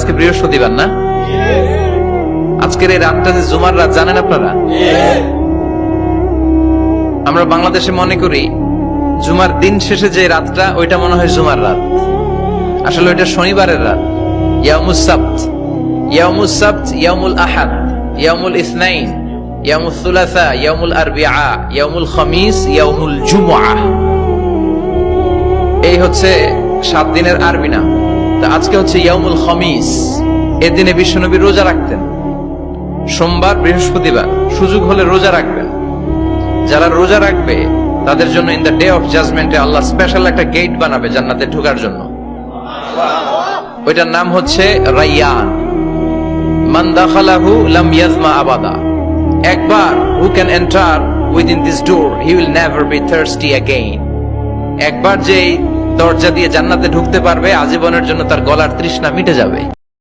আজকে বৃহস্পতিবার না? আজকের এই রাতটা যে জুমার রাত জানেন আপনারা? আমরা বাংলাদেশে মনে করি জুমার দিন শেষে যে রাতটা ওইটা মনে হয় জুমার রাত, আসলে ওইটা শনিবারের রাত। ইয়াউমুস সাবত, ইয়াউমুস সাবত, ইয়াউমুল আহাদ, ইয়াউমুল ইসনাইন, ইয়াউমুল সুলাসা, ইয়াউমুল আরবিআ, ইয়াউমুল খামিস, ইয়াউমুল জুমআ। এই হচ্ছে 7 দিনের আরবি নাম। তা আজকে হচ্ছে ইয়াউমুল খামিস। এর দিনে বিশ্বনবী রোজা রাখতেন, সোমবার বৃহস্পতিবার সুযোগ হলে রোজা রাখবেন। যারা রোজা রাখবে তাদের জন্য ইন দ্য ডে অফ জাজমেন্টে আল্লাহ স্পেশাল একটা গেট বানাবে জান্নাতে ঢোকার জন্য। ওইটার নাম হচ্ছে রাইয়ান। মান দাখালাহু লাম ইয়াজমা আবাদা। একবার who can enter within this door he will never be thirsty again. একবার যে দরজা দিয়ে জান্নাতে ঢুকতে পারবে আজীবনের জন্য তার গলার তৃষ্ণা মিটে যাবে।